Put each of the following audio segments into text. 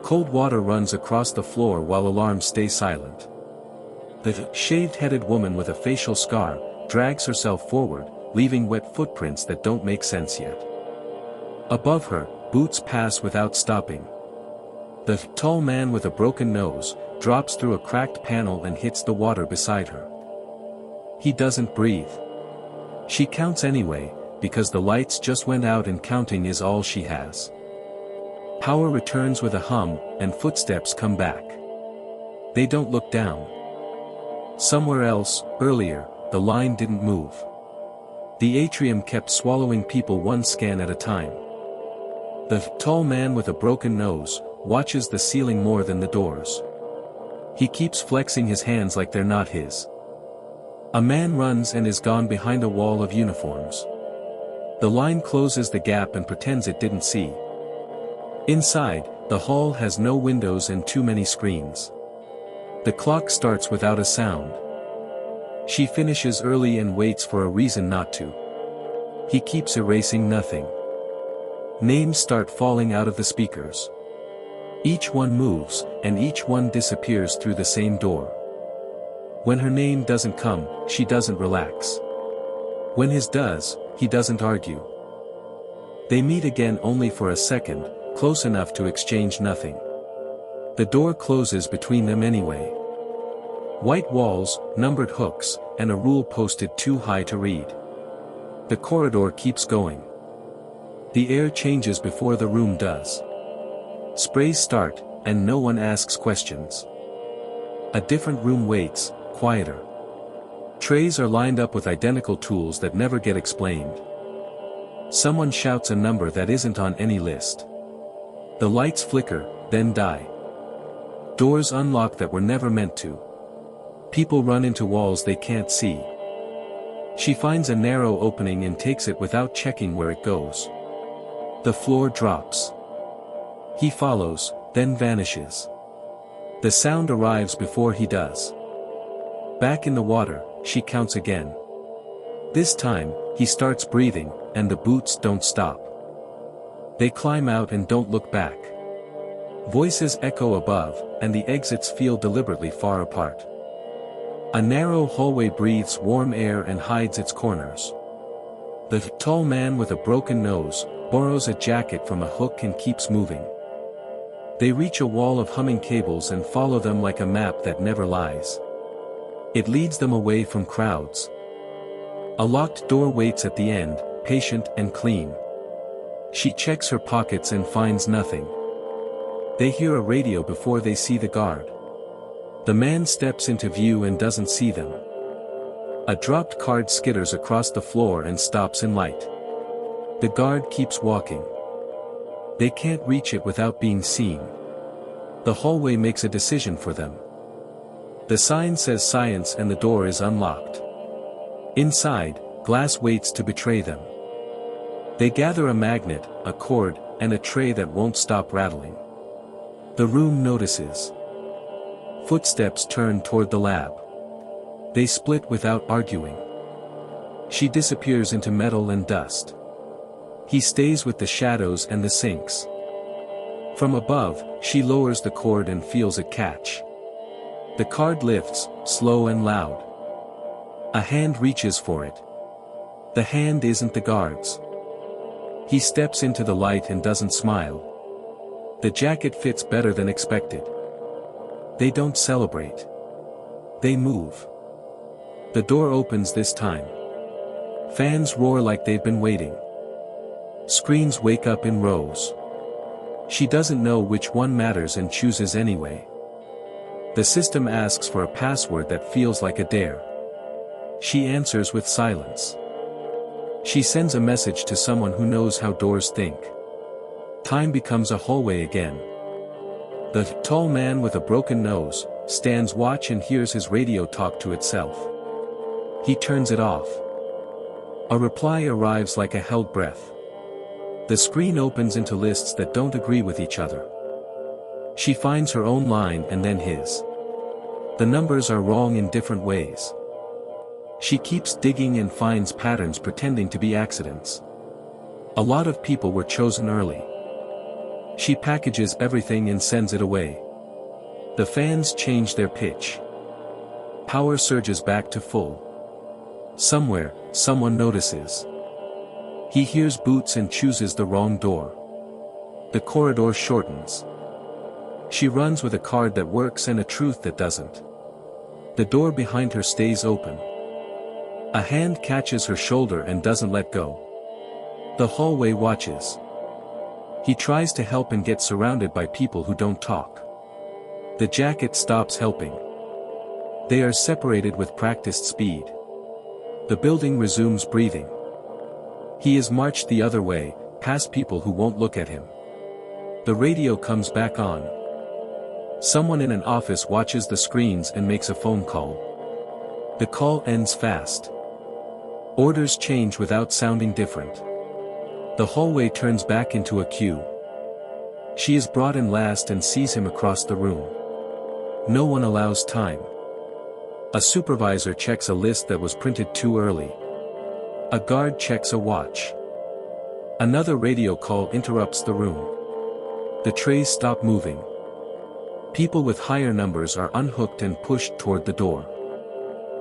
Cold water runs across the floor while alarms stay silent. The shaved-headed woman with a facial scar drags herself forward, leaving wet footprints that don't make sense yet. Above her, boots pass without stopping. The tall man with a broken nose drops through a cracked panel and hits the water beside her. He doesn't breathe. She counts anyway, because the lights just went out and counting is all she has. Power returns with a hum, and footsteps come back. They don't look down. Somewhere else, earlier, the line didn't move. The atrium kept swallowing people one scan at a time. The tall man with a broken nose watches the ceiling more than the doors. He keeps flexing his hands like they're not his. A man runs and is gone behind a wall of uniforms. The line closes the gap and pretends it didn't see. Inside, the hall has no windows and too many screens. The clock starts without a sound. She finishes early and waits for a reason not to. He keeps erasing nothing. Names start falling out of the speakers. Each one moves, and each one disappears through the same door. When her name doesn't come, she doesn't relax. When his does, he doesn't argue. They meet again only for a second, close enough to exchange nothing. The door closes between them anyway. White walls, numbered hooks, and a rule posted too high to read. The corridor keeps going. The air changes before the room does. Sprays start, and no one asks questions. A different room waits, quieter. Trays are lined up with identical tools that never get explained. Someone shouts a number that isn't on any list. The lights flicker, then die. Doors unlock that were never meant to. People run into walls they can't see. She finds a narrow opening and takes it without checking where it goes. The floor drops. He follows, then vanishes. The sound arrives before he does. Back in the water, she counts again. This time, he starts breathing, and the boots don't stop. They climb out and don't look back. Voices echo above, and the exits feel deliberately far apart. A narrow hallway breathes warm air and hides its corners. The tall man with a broken nose borrows a jacket from a hook and keeps moving. They reach a wall of humming cables and follow them like a map that never lies. It leads them away from crowds. A locked door waits at the end, patient and clean. She checks her pockets and finds nothing. They hear a radio before they see the guard. The man steps into view and doesn't see them. A dropped card skitters across the floor and stops in light. The guard keeps walking. They can't reach it without being seen. The hallway makes a decision for them. The sign says science and the door is unlocked. Inside, glass waits to betray them. They gather a magnet, a cord, and a tray that won't stop rattling. The room notices. Footsteps turn toward the lab. They split without arguing. She disappears into metal and dust. He stays with the shadows and the sinks. From above, she lowers the cord and feels it catch. The card lifts, slow and loud. A hand reaches for it. The hand isn't the guard's. He steps into the light and doesn't smile. The jacket fits better than expected. They don't celebrate. They move. The door opens this time. Fans roar like they've been waiting. Screens wake up in rows. She doesn't know which one matters and chooses anyway. The system asks for a password that feels like a dare. She answers with silence. She sends a message to someone who knows how doors think. Time becomes a hallway again. The tall man with a broken nose stands watch and hears his radio talk to itself. He turns it off. A reply arrives like a held breath. The screen opens into lists that don't agree with each other. She finds her own line and then his. The numbers are wrong in different ways. She keeps digging and finds patterns pretending to be accidents. A lot of people were chosen early. She packages everything and sends it away. The fans change their pitch. Power surges back to full. Somewhere, someone notices. He hears boots and chooses the wrong door. The corridor shortens. She runs with a card that works and a truth that doesn't. The door behind her stays open. A hand catches her shoulder and doesn't let go. The hallway watches. He tries to help and gets surrounded by people who don't talk. The jacket stops helping. They are separated with practiced speed. The building resumes breathing. He is marched the other way, past people who won't look at him. The radio comes back on. Someone in an office watches the screens and makes a phone call. The call ends fast. Orders change without sounding different. The hallway turns back into a queue. She is brought in last and sees him across the room. No one allows time. A supervisor checks a list that was printed too early. A guard checks a watch. Another radio call interrupts the room. The trays stop moving. People with higher numbers are unhooked and pushed toward the door.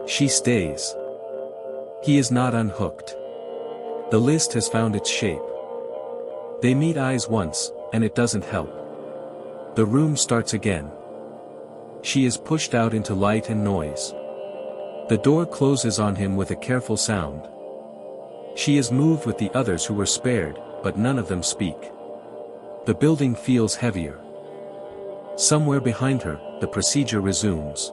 She stays. He is not unhooked. The list has found its shape. They meet eyes once, and it doesn't help. The room starts again. She is pushed out into light and noise. The door closes on him with a careful sound. She is moved with the others who were spared, but none of them speak. The building feels heavier. Somewhere behind her, the procedure resumes.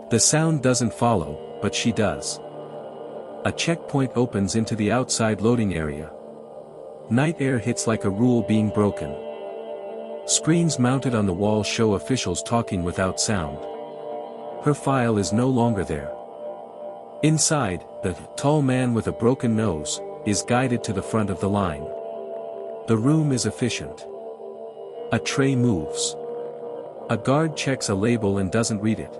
The sound doesn't follow, but she does. A checkpoint opens into the outside loading area. Night air hits like a rule being broken. Screens mounted on the wall show officials talking without sound. Her file is no longer there. Inside, the tall man with a broken nose is guided to the front of the line. The room is efficient. A tray moves. A guard checks a label and doesn't read it.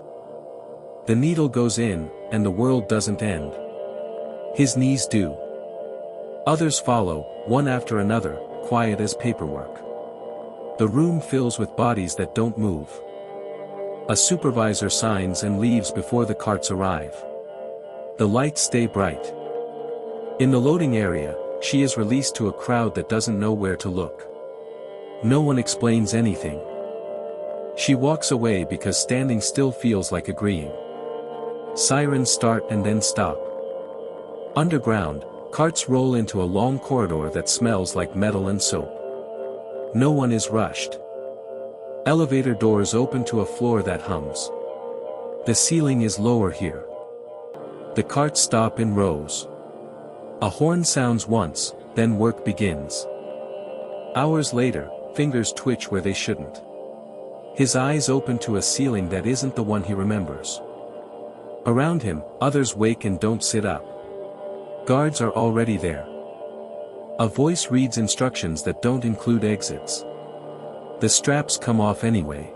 The needle goes in, and the world doesn't end. His knees do. Others follow, one after another, quiet as paperwork. The room fills with bodies that don't move. A supervisor signs and leaves before the carts arrive. The lights stay bright. In the loading area, she is released to a crowd that doesn't know where to look. No one explains anything. She walks away because standing still feels like agreeing. Sirens start and then stop. Underground, carts roll into a long corridor that smells like metal and soap. No one is rushed. Elevator doors open to a floor that hums. The ceiling is lower here. The carts stop in rows. A horn sounds once, then work begins. Hours later, fingers twitch where they shouldn't. His eyes open to a ceiling that isn't the one he remembers. Around him, others wake and don't sit up. Guards are already there. A voice reads instructions that don't include exits. The straps come off anyway.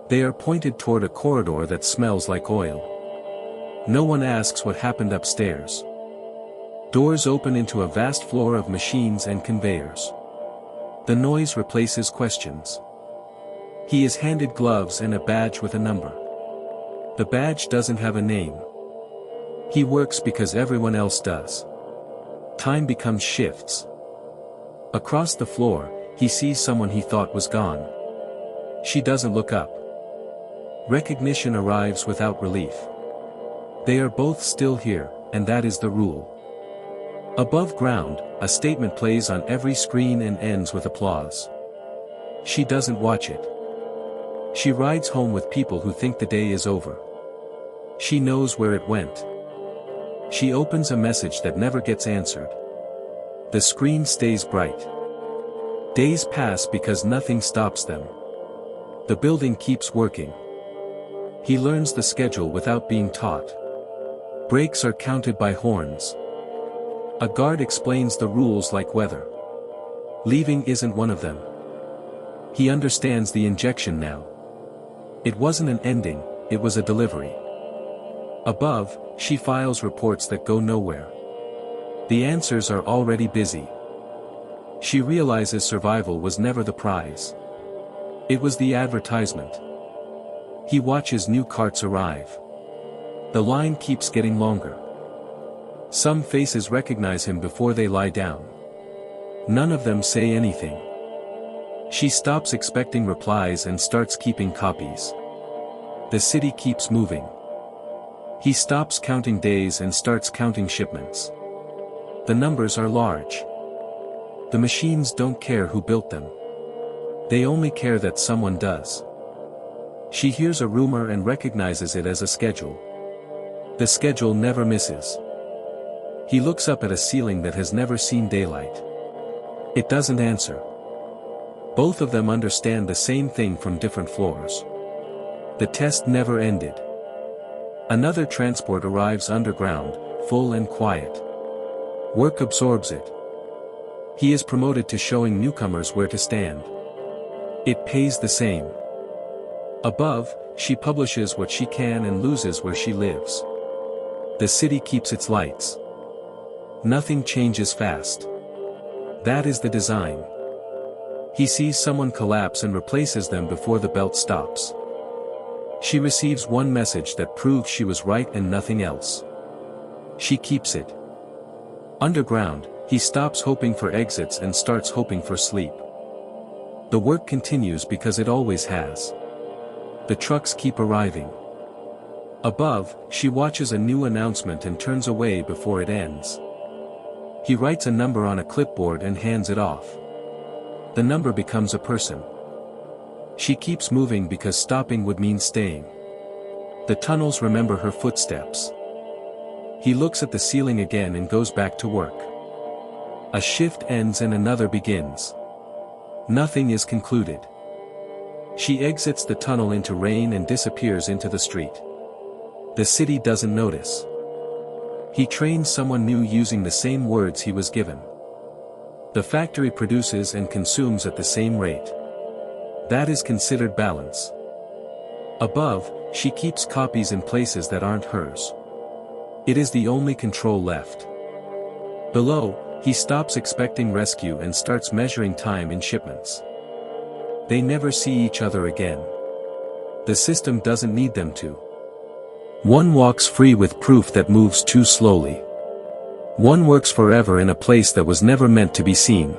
They are pointed toward a corridor that smells like oil. No one asks what happened upstairs. Doors open into a vast floor of machines and conveyors. The noise replaces questions. He is handed gloves and a badge with a number. The badge doesn't have a name. He works because everyone else does. Time becomes shifts. Across the floor, he sees someone he thought was gone. She doesn't look up. Recognition arrives without relief. They are both still here, and that is the rule. Above ground, a statement plays on every screen and ends with applause. She doesn't watch it. She rides home with people who think the day is over. She knows where it went. She opens a message that never gets answered. The screen stays bright. Days pass because nothing stops them. The building keeps working. He learns the schedule without being taught. Breaks are counted by horns. A guard explains the rules like weather. Leaving isn't one of them. He understands the injection now. It wasn't an ending, it was a delivery. Above, she files reports that go nowhere. The answers are already busy. She realizes survival was never the prize. It was the advertisement. He watches new carts arrive. The line keeps getting longer. Some faces recognize him before they lie down. None of them say anything. She stops expecting replies and starts keeping copies. The city keeps moving. He stops counting days and starts counting shipments. The numbers are large. The machines don't care who built them. They only care that someone does. She hears a rumor and recognizes it as a schedule. The schedule never misses. He looks up at a ceiling that has never seen daylight. It doesn't answer. Both of them understand the same thing from different floors. The test never ended. Another transport arrives underground, full and quiet. Work absorbs it. He is promoted to showing newcomers where to stand. It pays the same. Above, she publishes what she can and loses where she lives. The city keeps its lights. Nothing changes fast. That is the design. He sees someone collapse and replaces them before the belt stops. She receives one message that proves she was right and nothing else. She keeps it. Underground, he stops hoping for exits and starts hoping for sleep. The work continues because it always has. The trucks keep arriving. Above, she watches a new announcement and turns away before it ends. He writes a number on a clipboard and hands it off. The number becomes a person. She keeps moving because stopping would mean staying. The tunnels remember her footsteps. He looks at the ceiling again and goes back to work. A shift ends and another begins. Nothing is concluded. She exits the tunnel into rain and disappears into the street. The city doesn't notice. He trains someone new using the same words he was given. The factory produces and consumes at the same rate. That is considered balance. Above, she keeps copies in places that aren't hers. It is the only control left. Below, he stops expecting rescue and starts measuring time in shipments. They never see each other again. The system doesn't need them to. One walks free with proof that moves too slowly. One works forever in a place that was never meant to be seen.